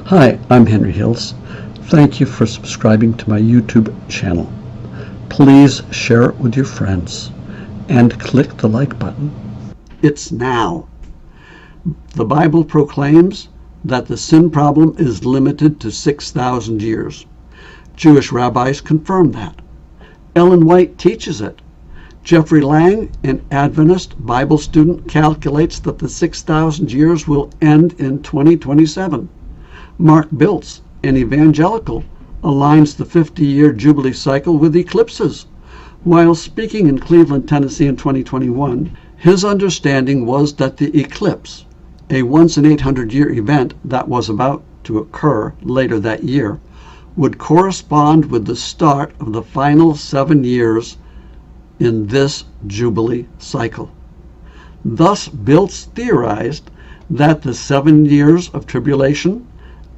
Hi, I'm Henry Hills. Thank you for subscribing to my YouTube channel. Please share it with your friends and click the like button. It's now. The Bible proclaims that the sin problem is limited to 6,000 years. Jewish rabbis confirm that. Ellen White teaches it. Jeffrey Lang, an Adventist Bible student, calculates that the 6,000 years will end in 2027. Mark Biltz, an evangelical, aligns the 50-year Jubilee cycle with eclipses. While speaking in Cleveland, Tennessee in 2021, his understanding was that the eclipse, a once-in-800-year event that was about to occur later that year, would correspond with the start of the final 7 years in this Jubilee cycle. Thus, Biltz theorized that the 7 years of tribulation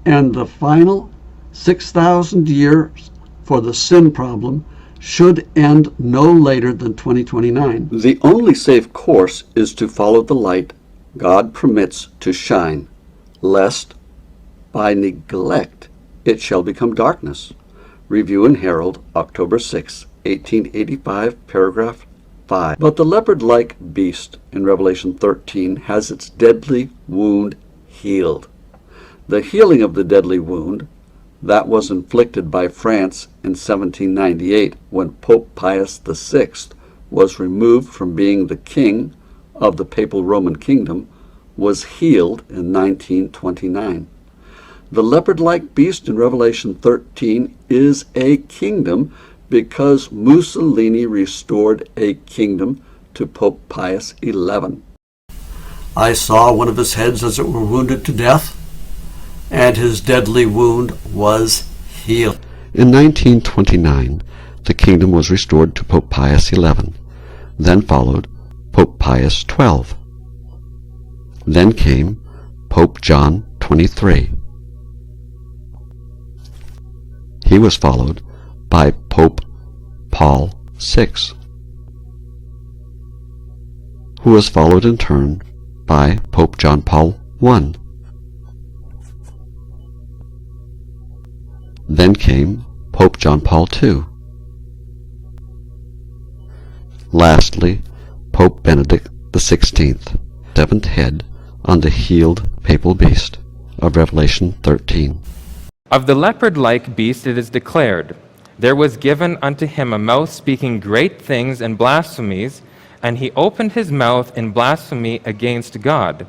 and the final 6,000 years for the sin problem should end no later than 2029. The only safe course is to follow the light God permits to shine, lest by neglect it shall become darkness. Review and Herald, October 6, 1885, paragraph 5. But the leopard-like beast in Revelation 13 has its deadly wound healed. The healing of the deadly wound that was inflicted by France in 1798 when Pope Pius VI was removed from being the king of the Papal Roman Kingdom was healed in 1929. The leopard-like beast in Revelation 13 is a kingdom because Mussolini restored a kingdom to Pope Pius XI. I saw one of his heads as it were wounded to death, and his deadly wound was healed. In 1929, the kingdom was restored to Pope Pius XI. Then followed Pope Pius XII. Then came Pope John XXIII. He was followed by Pope Paul VI, who was followed in turn by Pope John Paul I. Then came Pope John Paul II. Lastly, Pope Benedict XVI, seventh head on the healed papal beast of Revelation 13. Of the leopard-like beast it is declared, there was given unto him a mouth speaking great things and blasphemies, and he opened his mouth in blasphemy against God,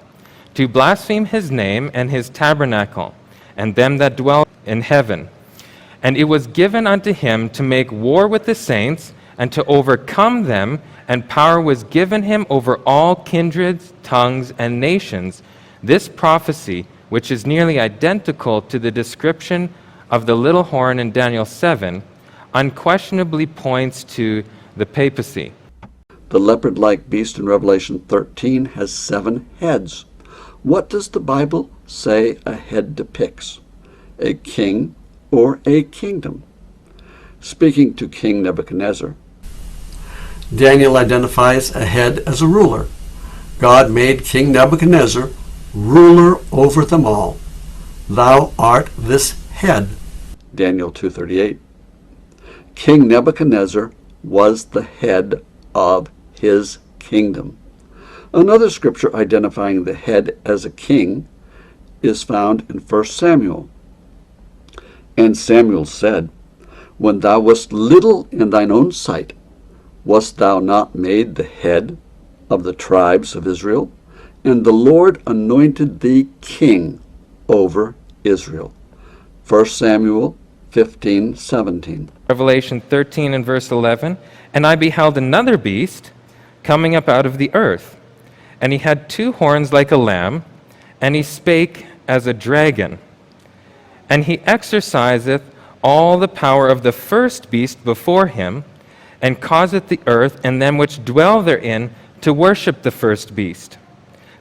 to blaspheme his name and his tabernacle, and them that dwell in heaven. And it was given unto him to make war with the saints, and to overcome them, and power was given him over all kindreds, tongues, and nations. This prophecy, which is nearly identical to the description of the little horn in Daniel 7, unquestionably points to the papacy. The leopard-like beast in Revelation 13 has 7 heads. What does the Bible say a head depicts? A king or a kingdom? Speaking to King Nebuchadnezzar, Daniel identifies a head as a ruler. God made King Nebuchadnezzar ruler over them all. Thou art this head. Daniel 2:38. King Nebuchadnezzar was the head of his kingdom. Another scripture identifying the head as a king is found in 1 Samuel. And Samuel said, When thou wast little in thine own sight, wast thou not made the head of the tribes of Israel? And the Lord anointed thee king over Israel. 1 Samuel 15:17. Revelation 13 and verse 11, And I beheld another beast coming up out of the earth, and he had 2 horns like a lamb, and he spake as a dragon. And he exerciseth all the power of the first beast before him, and causeth the earth and them which dwell therein to worship the first beast,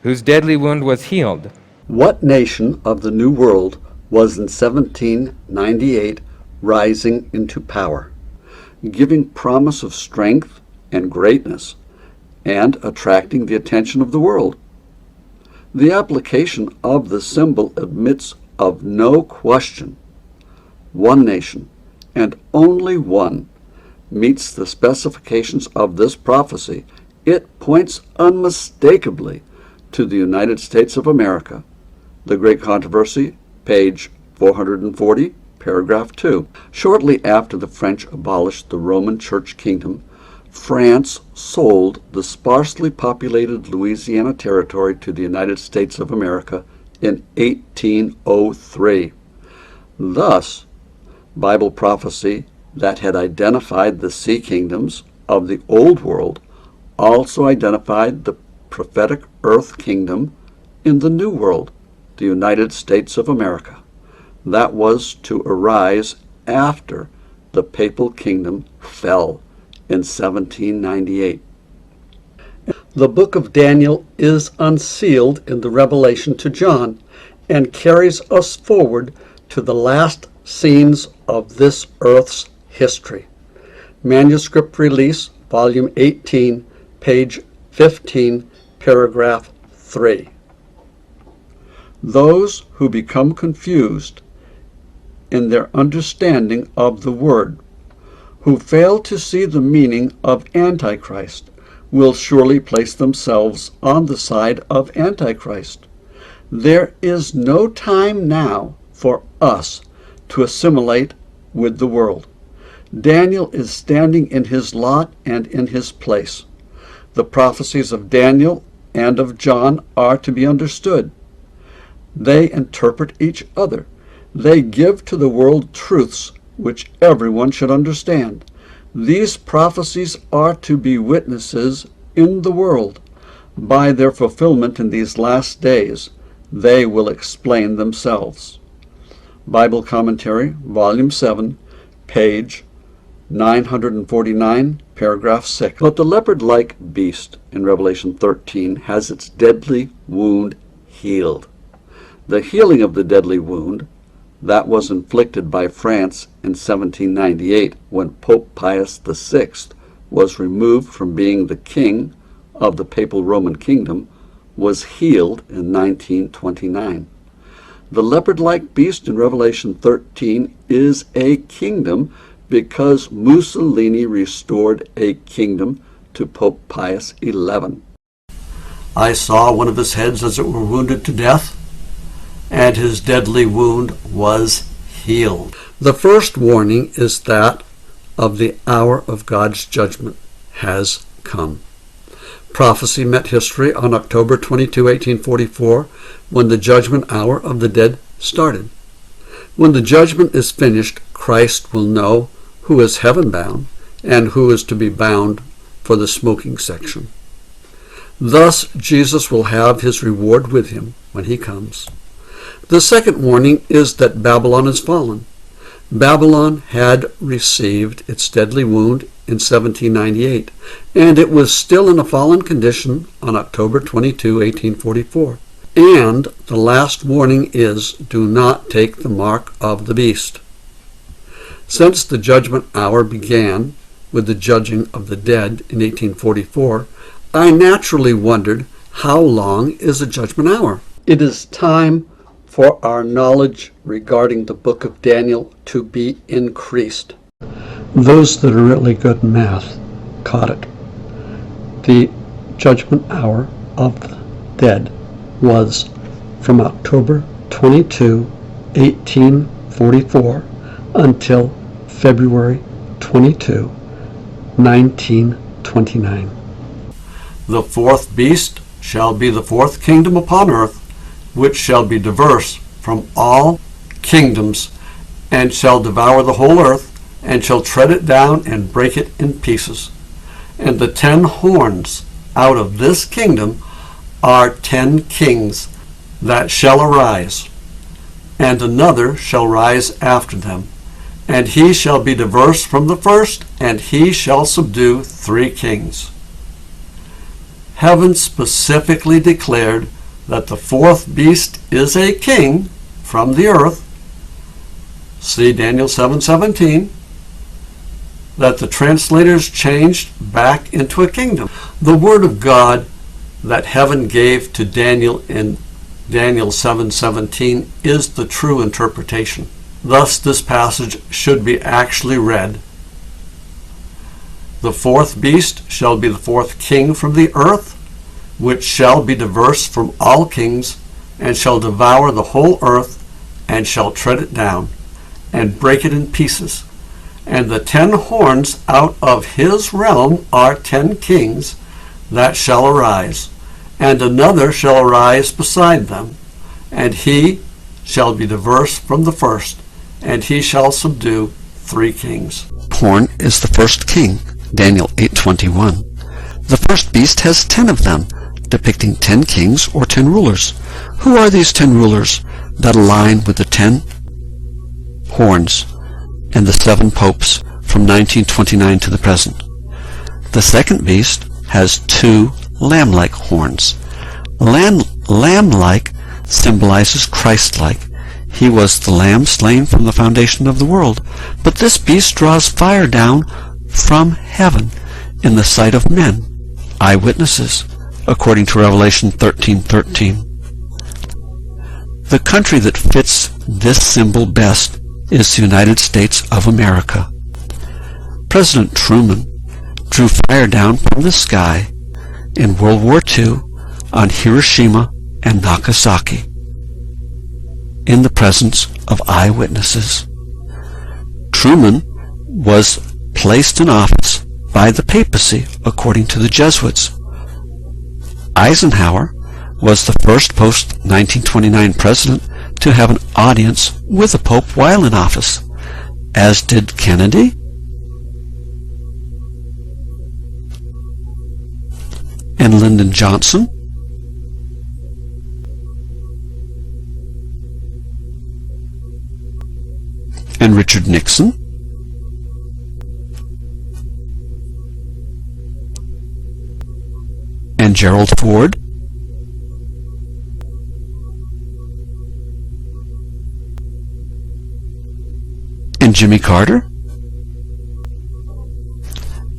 whose deadly wound was healed. What nation of the New World was in 1798 rising into power, giving promise of strength and greatness, and attracting the attention of the world? The application of the symbol admits of no question, one nation, and only one, meets the specifications of this prophecy, it points unmistakably to the United States of America. The Great Controversy, page 440, paragraph 2. Shortly after the French abolished the Roman Church kingdom, France sold the sparsely populated Louisiana Territory to the United States of America in 1803. Thus, Bible prophecy that had identified the sea kingdoms of the Old World also identified the prophetic earth kingdom in the New World, the United States of America, that was to arise after the papal kingdom fell in 1798. The book of Daniel is unsealed in the revelation to John and carries us forward to the last scenes of this earth's history. Manuscript Release, Volume 18, page 15, paragraph 3. Those who become confused in their understanding of the word, who fail to see the meaning of Antichrist, will surely place themselves on the side of Antichrist. There is no time now for us to assimilate with the world. Daniel is standing in his lot and in his place. The prophecies of Daniel and of John are to be understood. They interpret each other. They give to the world truths which everyone should understand. These prophecies are to be witnesses in the world. By their fulfillment in these last days, they will explain themselves. Bible Commentary, Volume 7, page 949, paragraph 6. But the leopard-like beast in Revelation 13 has its deadly wound healed. The healing of the deadly wound that was inflicted by France in 1798 when Pope Pius VI was removed from being the king of the papal Roman kingdom was healed in 1929. The leopard-like beast in Revelation 13 is a kingdom because Mussolini restored a kingdom to Pope Pius XI. I saw one of his heads as it were wounded to death, and his deadly wound was healed. The first warning is that of the hour of God's judgment has come. Prophecy met history on October 22, 1844, when the judgment hour of the dead started. When the judgment is finished, Christ will know who is heaven-bound and who is to be bound for the smoking section. Thus, Jesus will have his reward with him when he comes. The second warning is that Babylon is fallen. Babylon had received its deadly wound in 1798, and it was still in a fallen condition on October 22, 1844. And the last warning is, do not take the mark of the beast. Since the judgment hour began with the judging of the dead in 1844, I naturally wondered, how long is a judgment hour? It is time for our knowledge regarding the book of Daniel to be increased. Those that are really good in math caught it. The judgment hour of the dead was from October 22, 1844 until February 22, 1929. The fourth beast shall be the fourth kingdom upon earth, which shall be diverse from all kingdoms, and shall devour the whole earth, and shall tread it down and break it in pieces. And the 10 horns out of this kingdom are 10 kings that shall arise, and another shall rise after them. And he shall be diverse from the first, and he shall subdue 3 kings. Heaven specifically declared that the fourth beast is a king from the earth. See Daniel 7:17. That the translators changed back into a kingdom. The word of God that heaven gave to Daniel in Daniel 7:17 is the true interpretation. Thus this passage should be actually read. The fourth beast shall be the fourth king from the earth, which shall be diverse from all kings, and shall devour the whole earth, and shall tread it down, and break it in pieces. And the 10 horns out of his realm are 10 kings that shall arise, and another shall arise beside them, and he shall be diverse from the first, and he shall subdue 3 kings. Horn is the first king, Daniel 8:21. The first beast has 10 of them, depicting 10 kings or 10 rulers. Who are these 10 rulers that align with the 10 horns and the 7 popes from 1929 to the present? The second beast has 2 lamb-like horns. Lamb-like symbolizes Christ-like. He was the lamb slain from the foundation of the world. But this beast draws fire down from heaven in the sight of men, eyewitnesses, according to Revelation 13:13. The country that fits this symbol best is the United States of America. President Truman drew fire down from the sky in World War II on Hiroshima and Nagasaki in the presence of eyewitnesses. Truman was placed in office by the papacy according to the Jesuits. Eisenhower was the first post-1929 president to have an audience with the Pope while in office, as did Kennedy, and Lyndon Johnson, and Richard Nixon, and Gerald Ford, and Jimmy Carter,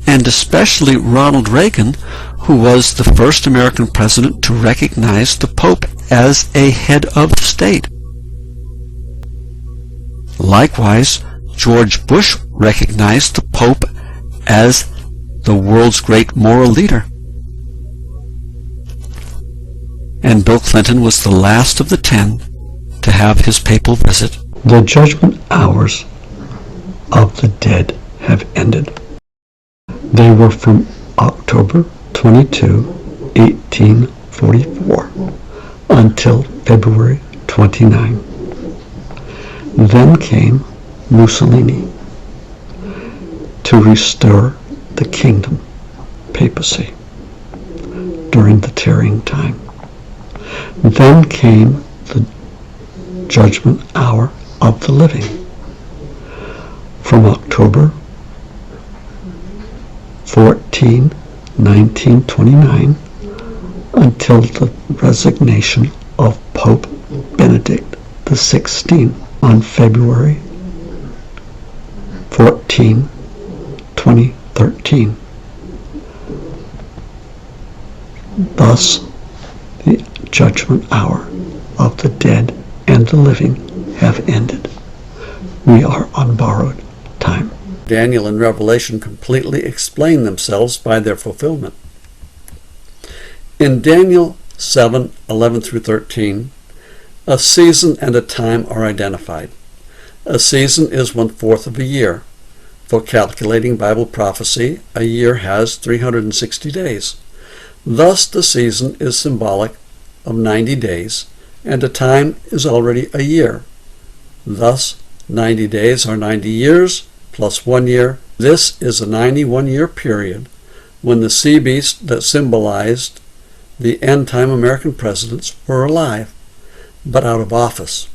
and especially Ronald Reagan, who was the first American president to recognize the Pope as a head of state. Likewise, George Bush recognized the Pope as the world's great moral leader. And Bill Clinton was the last of the 10 to have his papal visit. The judgment hours of the dead have ended. They were from October 22, 1844 until February 29. Then came Mussolini to restore the kingdom, papacy, during the tearing time. Then came the judgment hour of the living from October 14, 1929 until the resignation of Pope Benedict XVI on February 14, 2013. Thus, the judgment hour of the dead and the living have ended. We are on borrowed time. Daniel and Revelation completely explain themselves by their fulfillment. In Daniel 7:11 through 13, a season and a time are identified. A season is 1/4 of a year. For calculating Bible prophecy, a year has 360 days. Thus, the season is symbolic of 90 days, and a time is already a year. Thus, 90 days are 90 years plus 1 year. This is a 91-year period when the sea beast that symbolized the end-time American presidents were alive, but out of office.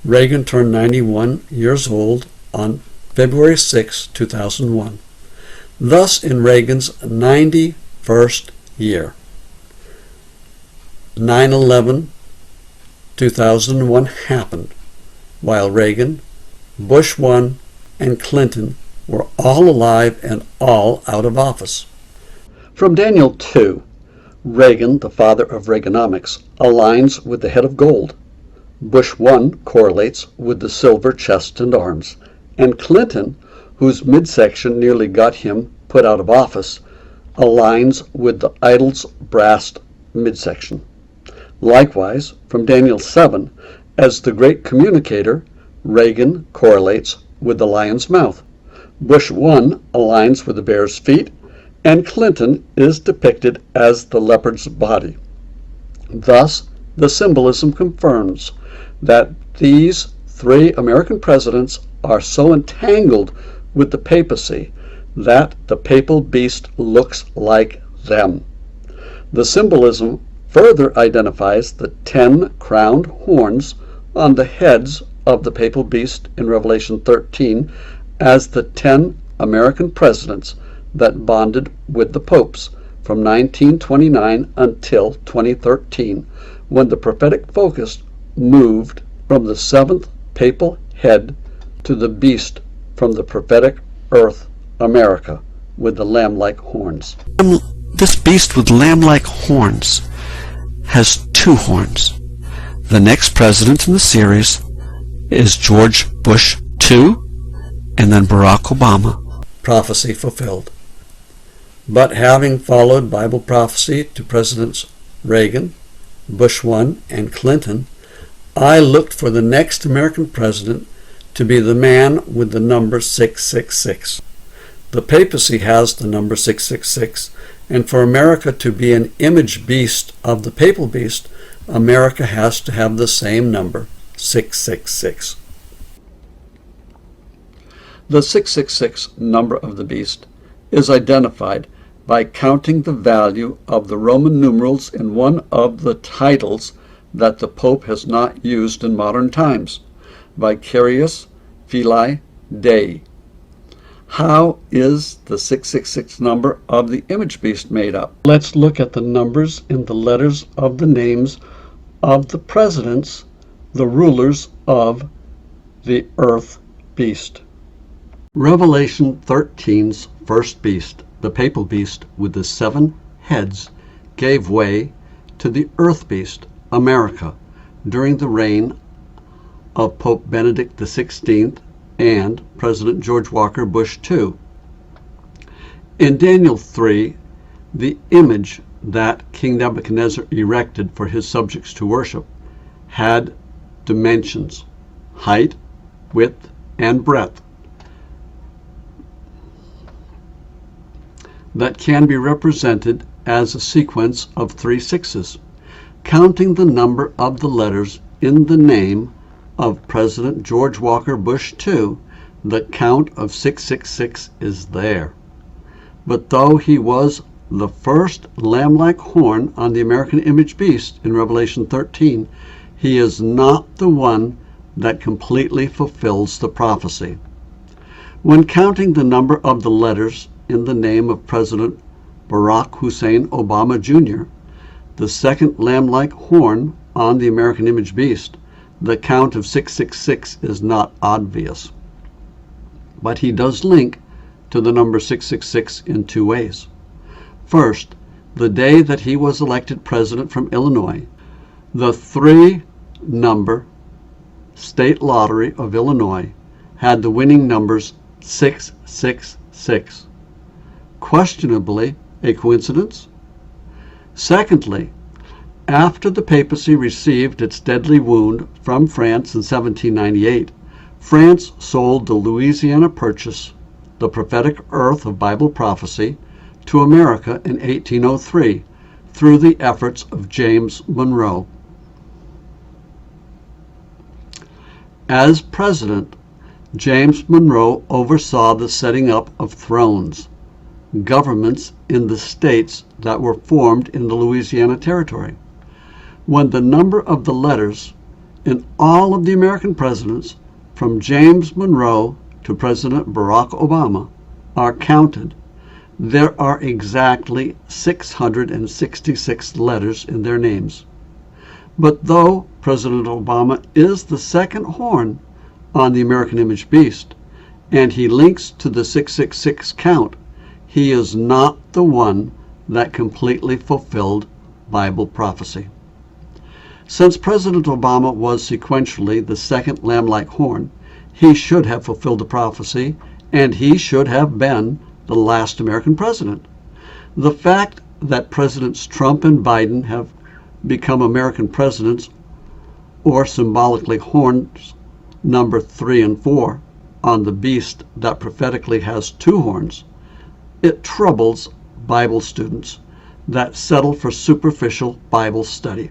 Reagan turned 91 years old on February 6, 2001. Thus, in Reagan's 91st year, 9/11/2001 happened, while Reagan, Bush 1, and Clinton were all alive and all out of office. From Daniel 2, Reagan, the father of Reaganomics, aligns with the head of gold. Bush 1 correlates with the silver chest and arms. And Clinton, whose midsection nearly got him put out of office, aligns with the idol's brass midsection. Likewise, from Daniel 7, as the great communicator, Reagan correlates with the lion's mouth. Bush 1 aligns with the bear's feet, and Clinton is depicted as the leopard's body. Thus, the symbolism confirms that these three American presidents are so entangled with the papacy that the papal beast looks like them. The symbolism further identifies the 10 crowned horns on the heads of the papal beast in Revelation 13 as the 10 American presidents that bonded with the popes from 1929 until 2013, when the prophetic focus moved from the seventh papal head to the beast from the prophetic earth, America, with the lamb-like horns. This beast with lamb-like horns has two horns. The next president in the series is George Bush II, and then Barack Obama. Prophecy fulfilled. But having followed Bible prophecy to Presidents Reagan, Bush I, and Clinton, I looked for the next American president to be the man with the number 666. The papacy has the number 666, and for America to be an image beast of the papal beast, America has to have the same number, 666. The 666 number of the beast is identified by counting the value of the Roman numerals in one of the titles that the Pope has not used in modern times, Vicarius Filii Dei. How is the 666 number of the image beast made up? Let's look at the numbers in the letters of the names of the presidents, the rulers of the earth beast. Revelation 13's first beast, the papal beast with the 7 heads, gave way to the earth beast, America, during the reign of Pope Benedict XVI and President George Walker Bush II. In Daniel 3, the image that King Nebuchadnezzar erected for his subjects to worship had dimensions, height, width, and breadth, that can be represented as a sequence of 3 sixes. Counting the number of the letters in the name of President George Walker Bush II, the count of 666 is there. But though he was the first lamb-like horn on the American image beast in Revelation 13, he is not the one that completely fulfills the prophecy. When counting the number of the letters in the name of President Barack Hussein Obama Jr., the second lamb-like horn on the American image beast, the count of 666 is not obvious. But he does link to the number 666 in 2 ways. First, the day that he was elected president from Illinois, the 3-number state lottery of Illinois had the winning numbers 666. Questionably, a coincidence? Secondly, after the papacy received its deadly wound from France in 1798, France sold the Louisiana Purchase, the prophetic earth of Bible prophecy, to America in 1803 through the efforts of James Monroe. As president, James Monroe oversaw the setting up of thrones, governments in the states that were formed in the Louisiana Territory. When the number of the letters in all of the American presidents, from James Monroe to President Barack Obama, are counted, there are exactly 666 letters in their names. But though President Obama is the second horn on the American image beast, and he links to the 666 count, he is not the one that completely fulfilled Bible prophecy. Since President Obama was sequentially the second lamb-like horn, he should have fulfilled the prophecy, and he should have been the last American president. The fact that Presidents Trump and Biden have become American presidents, or symbolically horns number 3 and 4 on the beast that prophetically has 2 horns, it troubles Bible students that settle for superficial Bible study.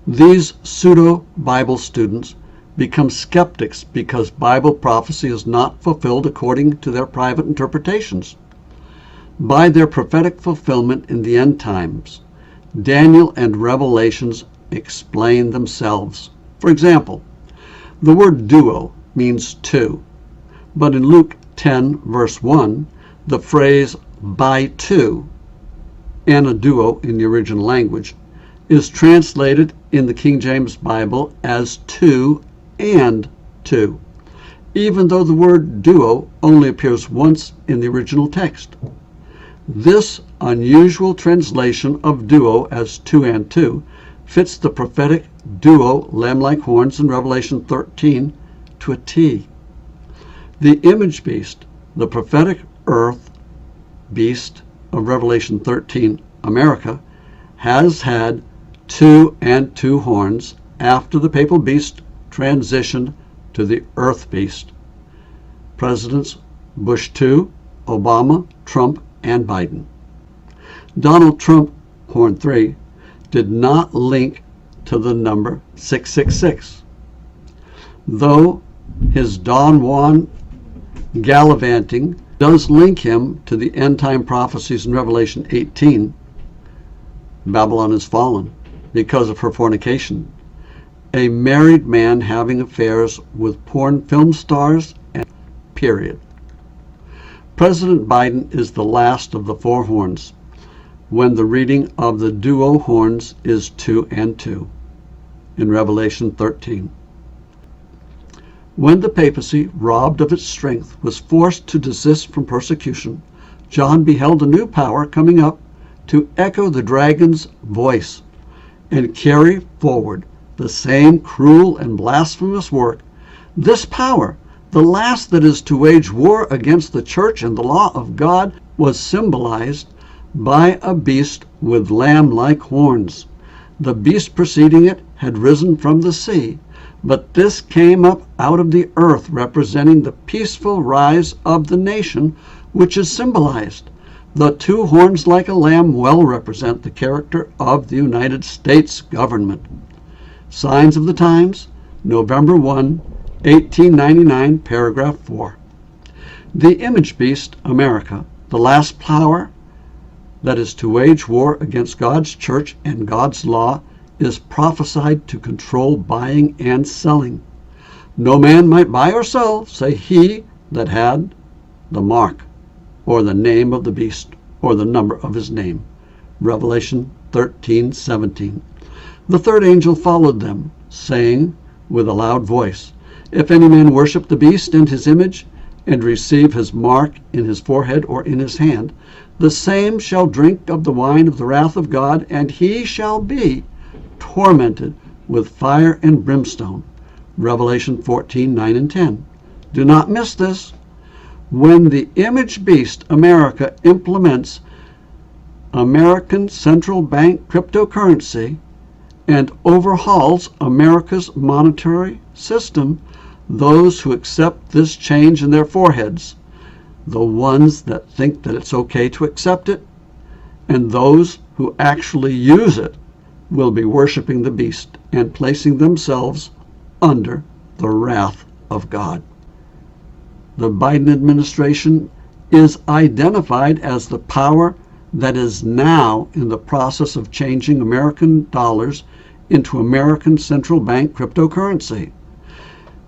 These pseudo-Bible students become skeptics because Bible prophecy is not fulfilled according to their private interpretations. By their prophetic fulfillment in the end times, Daniel and Revelations explain themselves. For example, the word duo means 2, but in Luke 10, verse 1, the phrase by 2, anaduo in the original language, is translated in the King James Bible as 2 and 2, even though the word duo only appears once in the original text. This unusual translation of duo as 2 and 2 fits the prophetic duo lamb-like horns in Revelation 13 to a T. The image beast, the prophetic earth beast of Revelation 13, America, has had 2 and 2 horns after the papal beast transitioned to the earth beast. Presidents Bush II, Obama, Trump, and Biden. Donald Trump, horn 3, did not link to the number 666, though his Don Juan gallivanting does link him to the end-time prophecies in Revelation 18. Babylon is fallen because of her fornication, a married man having affairs with porn film stars, and period. President Biden is the last of the 4 horns, when the reading of the duo horns is 2 and 2 in Revelation 13. When the papacy, robbed of its strength, was forced to desist from persecution, John beheld a new power coming up to echo the dragon's voice and carry forward the same cruel and blasphemous work. This power, the last that is to wage war against the church and the law of God, was symbolized by a beast with lamb-like horns. The beast preceding it had risen from the sea, but this came up out of the earth, representing the peaceful rise of the nation, which is symbolized. The 2 horns like a lamb well represent the character of the United States government. Signs of the Times, November 1, 1899, paragraph 4. The image beast, America, the last power that is to wage war against God's church and God's law, is prophesied to control buying and selling. No man might buy or sell, save he that had the mark, or the name of the beast, or the number of his name. Revelation 13:17. The 3rd angel followed them, saying with a loud voice, If any man worship the beast and his image, and receive his mark in his forehead or in his hand, the same shall drink of the wine of the wrath of God, and he shall be tormented with fire and brimstone. Revelation 14:9 and 10. Do not miss this. When the image beast, America, implements American central bank cryptocurrency and overhauls America's monetary system, those who accept this change in their foreheads, the ones that think that it's okay to accept it, and those who actually use it, will be worshiping the beast and placing themselves under the wrath of God. The Biden administration is identified as the power that is now in the process of changing American dollars into American central bank cryptocurrency.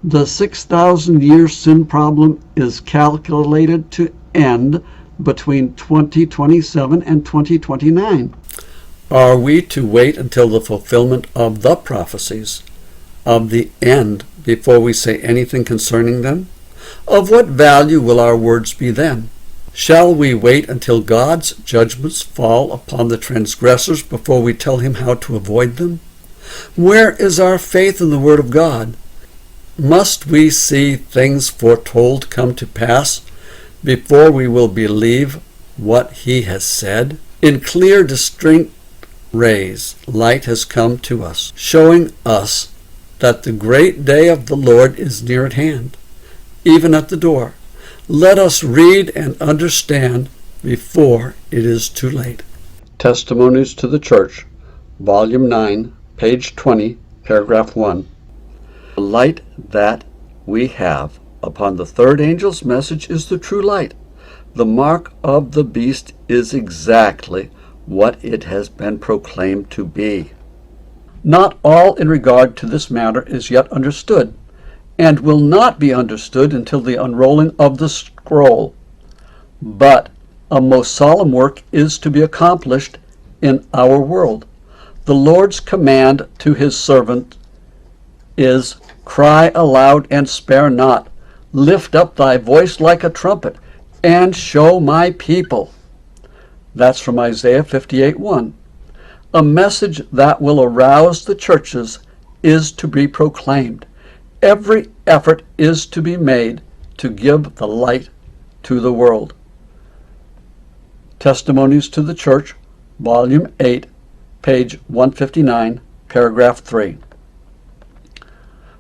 The 6,000-year sin problem is calculated to end between 2027 and 2029. Are we to wait until the fulfillment of the prophecies of the end before we say anything concerning them? Of what value will our words be then? Shall we wait until God's judgments fall upon the transgressors before we tell him how to avoid them? Where is our faith in the Word of God? Must we see things foretold come to pass before we will believe what he has said? In clear, distinct rays, light has come to us, showing us that the great day of the Lord is near at hand, even at the door. Let us read and understand before it is too late. Testimonies to the Church, Volume 9, page 20, paragraph 1. The light that we have upon the third angel's message is the true light. The mark of the beast is exactly what it has been proclaimed to be. Not all in regard to this matter is yet understood, and will not be understood until the unrolling of the scroll. But a most solemn work is to be accomplished in our world. The Lord's command to his servant is, "Cry aloud and spare not. Lift up thy voice like a trumpet, and show my people." That's from Isaiah 58:1. A message that will arouse the churches is to be proclaimed. Every effort is to be made to give the light to the world. Testimonies to the Church, Volume 8, page 159, paragraph 3.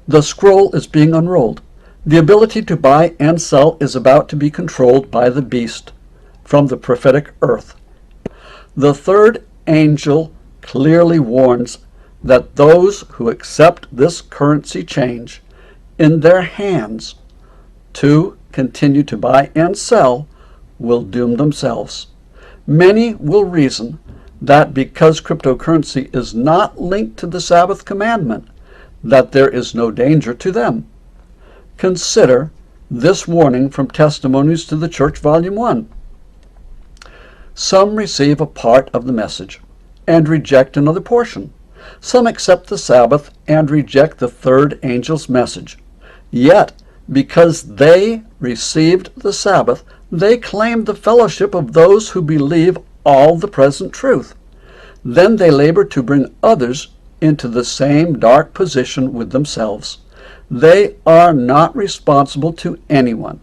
The scroll is being unrolled. The ability to buy and sell is about to be controlled by the beast from the prophetic earth. The third angel clearly warns that those who accept this currency change in their hands to continue to buy and sell will doom themselves. Many will reason that because cryptocurrency is not linked to the Sabbath commandment, that there is no danger to them. Consider this warning from Testimonies to the Church, Volume 1. Some receive a part of the message and reject another portion. Some accept the Sabbath and reject the third angel's message. Yet, because they received the Sabbath, they claim the fellowship of those who believe all the present truth. Then they labor to bring others into the same dark position with themselves. They are not responsible to anyone.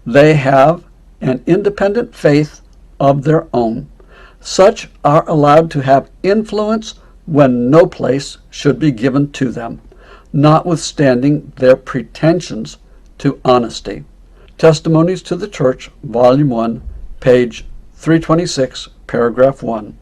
They have an independent faith of their own. Such are allowed to have influence when no place should be given to them, notwithstanding their pretensions to honesty. Testimonies to the Church, Volume 1, page 326, paragraph 1.